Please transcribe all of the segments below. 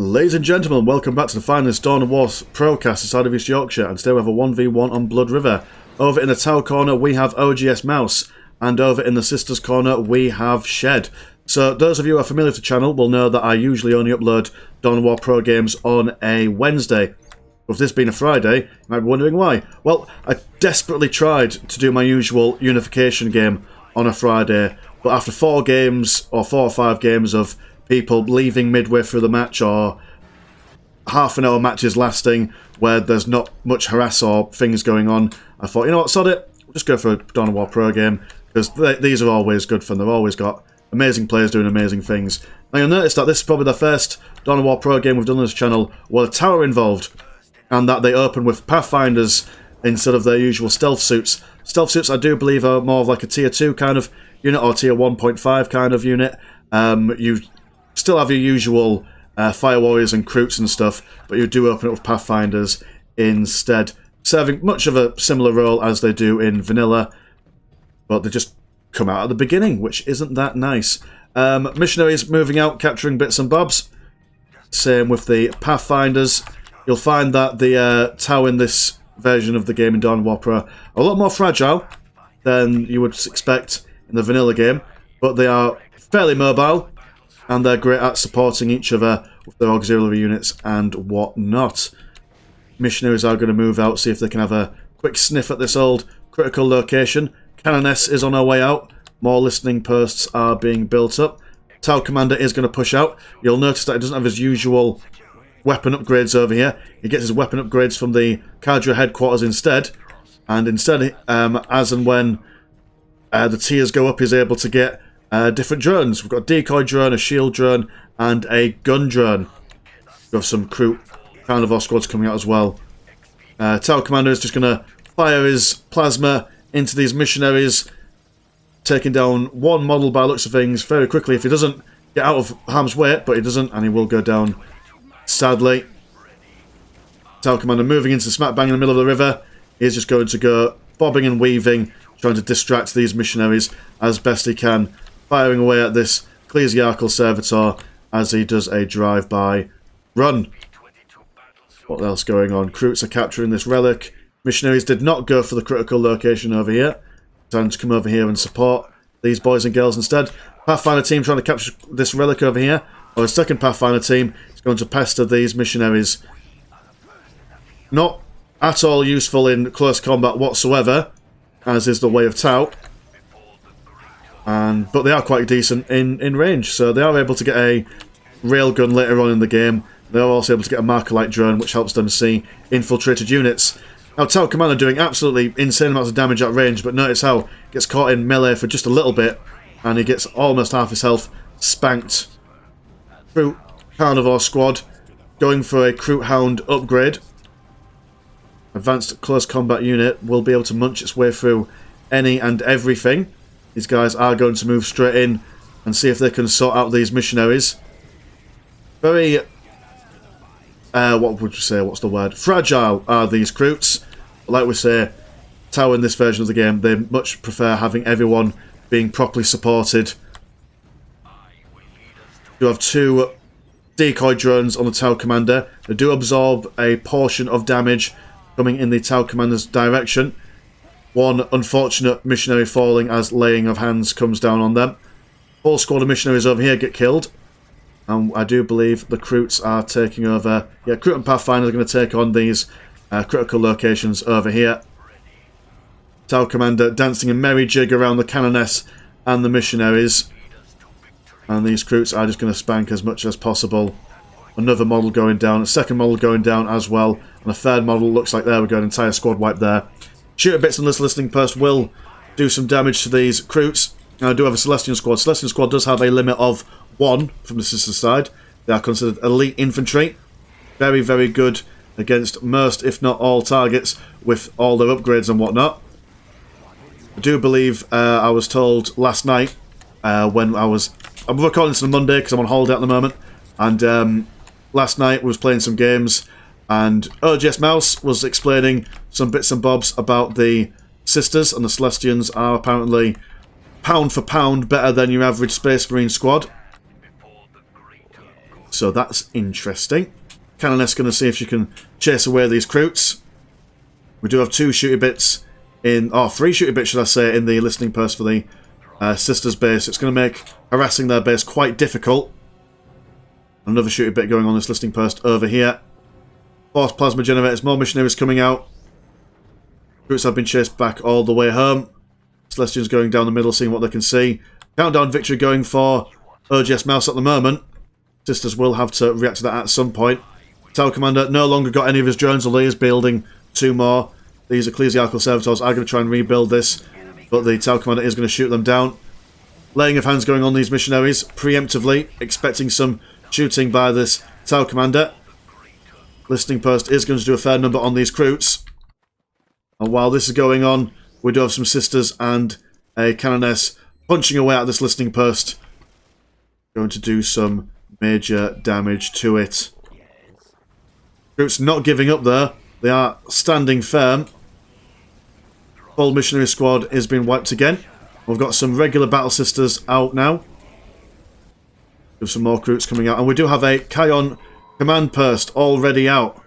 Ladies and gentlemen, welcome back to the finest Dawn of War Procast inside of East Yorkshire, and today we have a 1v1 on Blood River. Over in the Tau corner we have OGS Mouse, and over in the Sisters corner we have Shed. So those of you who are familiar with the channel will know that I usually only upload Dawn of War Pro games on a Wednesday. With this being a Friday, you might be wondering why. Well, I desperately tried to do my usual unification game on a Friday, but after 4 games, or 4 or 5 games of people leaving midway through the match, or half-an-hour matches lasting where there's not much harass or things going on, I thought, you know what, sod it, we'll just go for a Dawn of War Pro game, because these are always good fun. They've always got amazing players doing amazing things. Now you'll notice that this is probably the first Dawn of War Pro game we've done on this channel where the tower involved, and that they open with Pathfinders instead of their usual stealth suits. Stealth suits, I do believe, are more of like a tier 2 kind of unit, or tier 1.5 kind of unit. You still have your usual Fire Warriors and Kroots and stuff, but you do open it with Pathfinders instead, serving much of a similar role as they do in Vanilla, but they just come out at the beginning, which isn't that nice. Missionaries moving out, capturing bits and bobs. Same with the Pathfinders. You'll find that the Tau in this version of the game in Dawn of War Pro are a lot more fragile than you would expect in the Vanilla game, but they are fairly mobile, and they're great at supporting each other with their auxiliary units and whatnot. Missionaries are going to move out, see if they can have a quick sniff at this old critical location. Canoness is on her way out. More listening posts are being built up. Tau Commander is going to push out. You'll notice that he doesn't have his usual weapon upgrades over here. He gets his weapon upgrades from the Cadre headquarters instead. And instead, as and when the tiers go up, he's able to get different drones. We've got a decoy drone, a shield drone, and a gun drone. We have some crew Carnivore squads coming out as well. Tau Commander is just going to fire his plasma into these missionaries, taking down one model by the looks of things very quickly if he doesn't get out of harm's way, but he doesn't, and he will go down, sadly. Tau Commander moving into smack bang in the middle of the river. He's just going to go bobbing and weaving, trying to distract these missionaries as best he can, firing away at this ecclesiarchal servitor as he does a drive-by run. What else going on? Kroots are capturing this relic. Missionaries did not go for the critical location over here. Time to come over here and support these boys and girls instead. Pathfinder team trying to capture this relic over here. Or a second Pathfinder team is going to pester these missionaries. Not at all useful in close combat whatsoever, as is the way of Tau. But they are quite decent in range, so they are able to get a railgun later on in the game. They are also able to get a Marker-Light drone, which helps them see infiltrated units. Now, Tau Commander doing absolutely insane amounts of damage at range, but notice how he gets caught in melee for just a little bit, and he gets almost half his health spanked. Kroot Carnivore squad going for a Kroot Hound upgrade. Advanced close combat unit will be able to munch its way through any and everything. These guys are going to move straight in and see if they can sort out these missionaries. Very, what would you say, what's the word? Fragile are these Kroots. Like we say, Tau in this version of the game, they much prefer having everyone being properly supported. You have 2 decoy drones on the Tau Commander. They do absorb a portion of damage coming in the Tau Commander's direction. One unfortunate missionary falling as laying of hands comes down on them. Whole squad of missionaries over here get killed. And I do believe the Kroots are taking over. Yeah, Kroot and Pathfinder are going to take on these critical locations over here. Tau Commander dancing a merry jig around the Canoness and the missionaries. And these Kroots are just going to spank as much as possible. Another model going down, a second model going down as well. And a third model looks like there we go, an entire squad wipe there. Shooter bits on this listening post will do some damage to these Kroots. And I do have a Celestian squad. Celestian squad does have a limit of 1 from the sister side. They are considered elite infantry. Very, very good against most, if not all, targets with all their upgrades and whatnot. I do believe I was told last night when I'm recording this on Monday because I'm on holiday at the moment, and last night we was playing some games, and OGS Mouse was explaining some bits and bobs about the sisters, and the Celestians are apparently pound for pound better than your average Space Marine squad. So that's interesting. Canoness going to see if she can chase away these Kroots. We do have 2 shooty bits in... Oh, 3 shooty bits, should I say, in the listening post for the Sisters base. It's going to make harassing their base quite difficult. Another shooty bit going on this listening post over here. Force plasma generators, more missionaries coming out. Kroots have been chased back all the way home. Celestians going down the middle, seeing what they can see. Countdown victory going for OGS Mouse at the moment. Sisters will have to react to that at some point. Tower Commander no longer got any of his drones, although he is building 2 more. These Ecclesiarchal Servitors are going to try and rebuild this, but the Tower Commander is going to shoot them down. Laying of hands going on these missionaries, preemptively, expecting some shooting by this Tower Commander. Listening post is going to do a fair number on these Kroots. And while this is going on, we do have some Sisters and a Canoness punching away at this listening post. Going to do some major damage to it. Kroots not giving up there. They are standing firm. Full missionary squad is being wiped again. We've got some regular Battle Sisters out now. There's some more Kroots coming out. And we do have a Kion command post already out.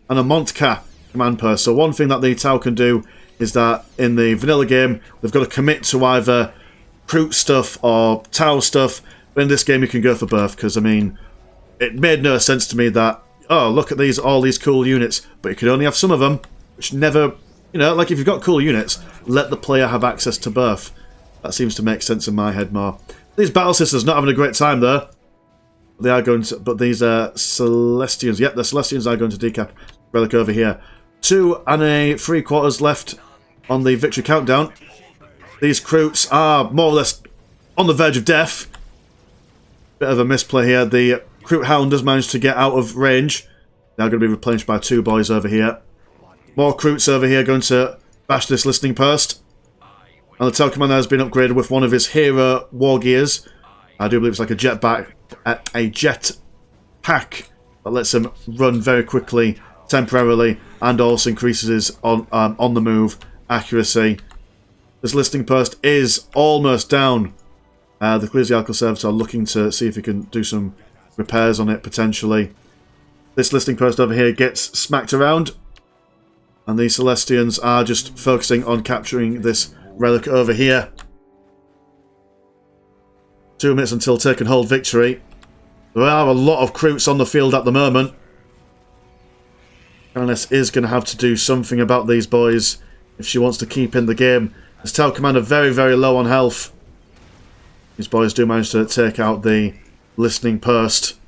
And a Montka command post. So one thing that the Tau can do is that in the vanilla game, they've got to commit to either Kroot stuff or Tau stuff. But in this game, you can go for both. Because, I mean, it made no sense to me that, oh, look at these, all these cool units, but you can only have some of them, which never, you know, like if you've got cool units, let the player have access to both. That seems to make sense in my head more. These Battle Sisters not having a great time there. They are going to, but these Celestians, yep, the Celestians are going to decap Relic over here. 2 and 3/4 left on the victory countdown. These Kroots are more or less on the verge of death. Bit of a misplay here. The Kroot Hounders managed to get out of range. Now going to be replenished by 2 boys over here. More Kroots over here going to bash this listening post. And the Tower Commander has been upgraded with one of his hero war gears. I do believe it's like a jet pack that lets him run very quickly, temporarily, and also increases his on the move accuracy. This listening post is almost down. The Ecclesiarchal Servitors are looking to see if he can do some repairs on it, potentially. This listening post over here gets smacked around. And the Celestians are just focusing on capturing this relic over here. 2 minutes until take and hold victory. There are a lot of Kroots on the field at the moment. Canoness is going to have to do something about these boys if she wants to keep in the game. This Tower Commander very, very low on health. These boys do manage to take out the listening post.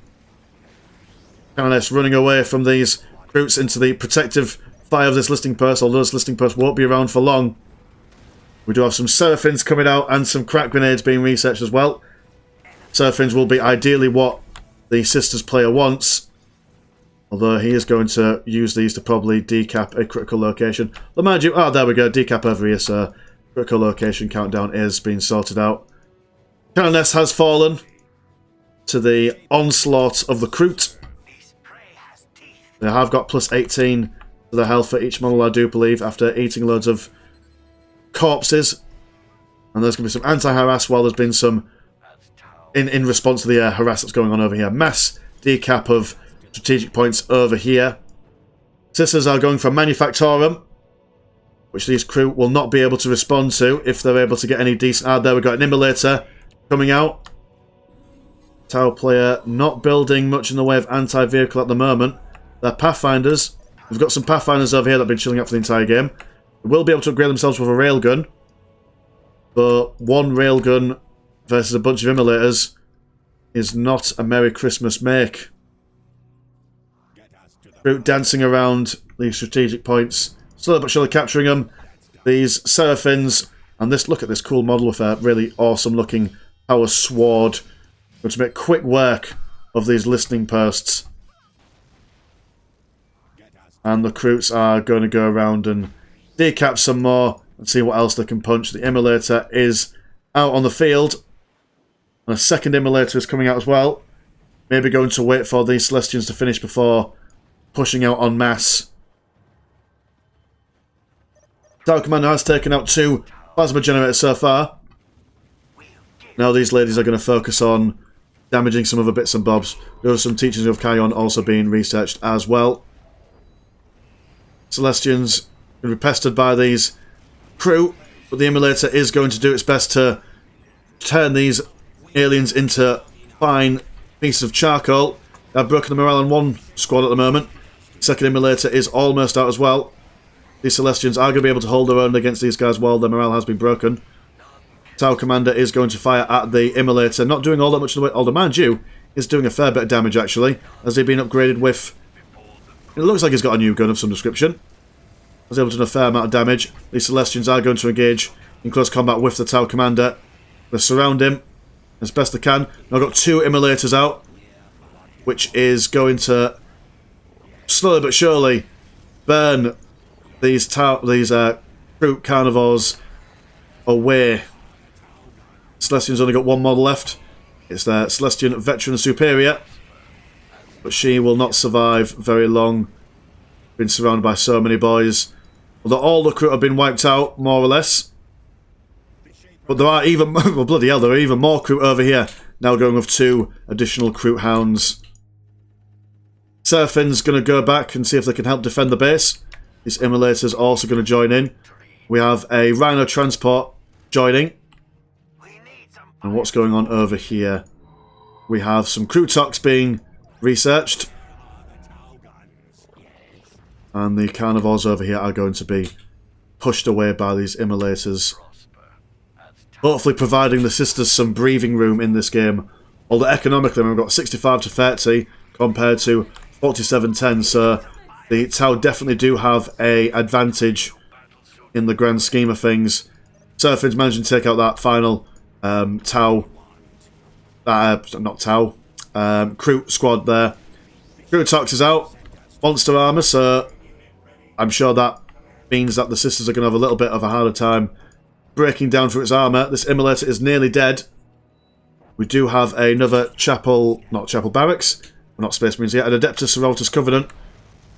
Canoness running away from these Kroots into the protective fire of this listening post, although this listening post won't be around for long. We do have some Seraphins coming out and some crack grenades being researched as well. Seraphins will be ideally what the Sisters player wants, although he is going to use these to probably decap a critical location. But mind you, oh, there we go, decap over here, so critical location countdown is being sorted out. Canoness has fallen to the onslaught of the Kroot. They have got plus 18 to the health for each model, I do believe, after eating loads of corpses. And there's going to be some anti-harass while there's been some in response to the harass that's going on over here. Mass decap of strategic points over here. Sisters are going for Manufactorum, which these Kroot will not be able to respond to if they're able to get any decent... Ah, there we got an Immolator coming out. Tower player not building much in the way of anti-vehicle at the moment. They're Pathfinders. We've got some Pathfinders over here that have been chilling out for the entire game. They will be able to upgrade themselves with a railgun. But one railgun versus a bunch of Immolators is not a Merry Christmas make. Kroot dancing around these strategic points. Slowly but surely capturing them. These Seraphins. And this, look at this cool model with a really awesome looking power sword. Going to make quick work of these listening posts. And the Kroots are going to go around and decap some more and see what else they can punch. The Immolator is out on the field. And a second Immolator is coming out as well. Maybe going to wait for these Celestians to finish before pushing out en masse. Tower Commander has taken out 2 plasma generators so far. Now these ladies are going to focus on damaging some other bits and bobs. There are some teachings of Kion also being researched as well. Celestians can be pestered by these crew, but the Immolator is going to do its best to turn these aliens into fine pieces of charcoal. I've broken the morale on one squad at the moment. Second Immolator is almost out as well. These Celestians are going to be able to hold their own against these guys while their morale has been broken. Tau Commander is going to fire at the Immolator, not doing all that much of the way. Although, mind you, is doing a fair bit of damage actually, as they've been upgraded with. It looks like he's got a new gun of some description. Was able to do a fair amount of damage. These Celestians are going to engage in close combat with the Tau Commander. They surround him as best they can. Now I've got 2 Immolators out, which is going to slowly but surely burn these brute carnivores away. Celestian's only got one model left. It's their Celestian Veteran Superior, but she will not survive very long. Been surrounded by so many boys. Although all the crew have been wiped out, more or less. But there are even well, bloody hell, there are even more crew over here. Now going with 2 additional crew hounds. Serafin's going to go back and see if they can help defend the base. This Immolator's also going to join in. We have a Rhino transport joining. And what's going on over here? We have some crew tox being researched. And the carnivores over here are going to be pushed away by these Immolators. Hopefully providing the sisters some breathing room in this game. Although economically we've got 65 to 30 compared to 47-10, so the Tau definitely do have a advantage in the grand scheme of things. Serafin's managing to take out that final crew squad there. Crew Tox is out. Monster armor, so I'm sure that means that the sisters are going to have a little bit of a harder time breaking down through its armor. This Immolator is nearly dead. We do have another not chapel barracks. We're not Space Marines yet. An Adeptus Sororitas Covenant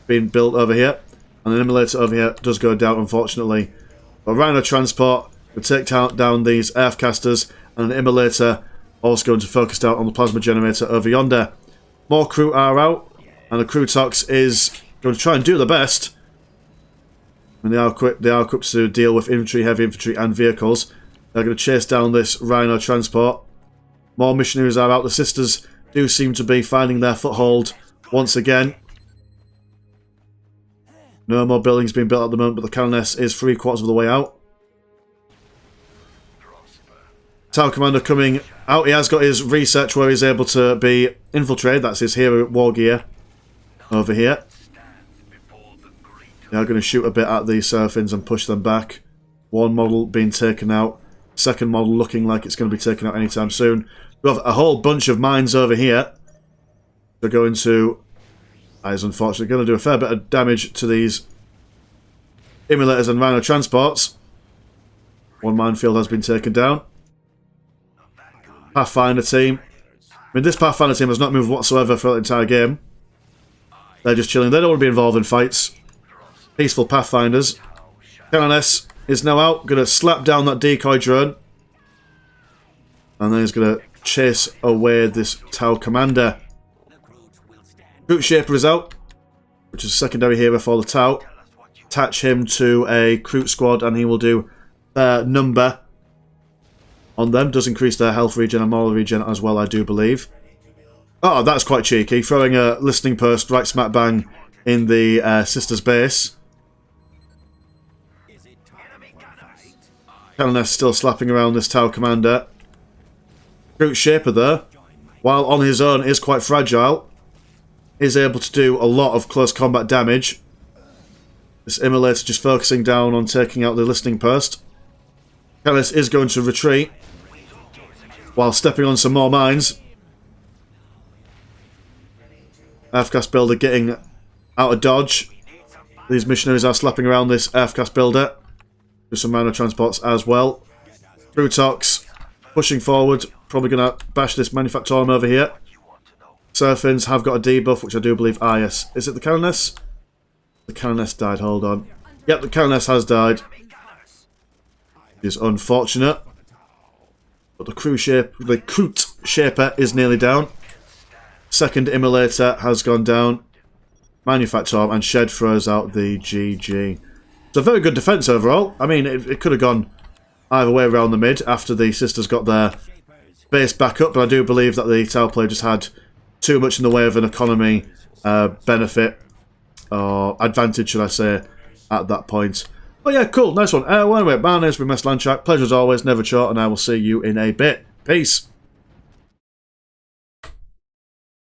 being built over here. And an Immolator over here does go down, unfortunately. But Rhino Transport will take down these Earthcasters. And an Immolator also going to focus down on the Plasma Generator over yonder. More crew are out. And the Crew Tox is going to try and do the best. And they are equipped to deal with infantry, heavy infantry and vehicles. They're going to chase down this Rhino Transport. More missionaries are out. The sisters do seem to be finding their foothold once again. No more buildings being built at the moment, but the Canoness is 3/4 of the way out. Tau Commander coming out. He has got his research where he's able to be infiltrated. That's his hero war gear over here. They are going to shoot a bit at the Serafins and push them back. One model being taken out. Second model looking like it's going to be taken out anytime soon. We have a whole bunch of mines over here. They're going to... That is unfortunately going to do a fair bit of damage to these Immolators and Rhino Transports. One minefield has been taken down. Pathfinder team. I mean, this Pathfinder team has not moved whatsoever for the entire game. They're just chilling. They don't want to be involved in fights. Peaceful Pathfinders. Canoness is now out. Going to slap down that decoy drone. And then he's going to chase away this Tau Commander. Brute Shaper is out, which is a secondary hero for the Tau. Attach him to a Kroot squad and he will do their number on them. Does increase their health regen and moral regen as well, I do believe. Oh, that's quite cheeky. Throwing a listening post right smack bang in the sisters' base. Canoness still slapping around this Tau Commander. Brute Shaper there, while on his own is quite fragile, is able to do a lot of close combat damage. This Immolator just focusing down on taking out the listening post. Canoness is going to retreat while stepping on some more mines. Earthcast Builder getting out of dodge. These missionaries are slapping around this Earthcast Builder. Do some Rhino Transports as well. Crew Tox pushing forward. Probably going to bash this Manufactorum over here. Serafins have got a debuff, which I do believe... Ah, yes. Is it the Canoness? The Canoness died. Hold on. Yep, the Canoness has died. It is unfortunate. But the Kroot Shaper is nearly down. Second Immolator has gone down. Manufactor and Shed throws out the GG. It's a very good defence overall. I mean, it could have gone either way around the mid after the Sisters got their base back up, but I do believe that the Tau player just had too much in the way of an economy benefit, or advantage, should I say, at that point. But yeah, cool, nice one. Well, anyway, my name's been Mess Landshark. Pleasure as always, never short, and I will see you in a bit. Peace.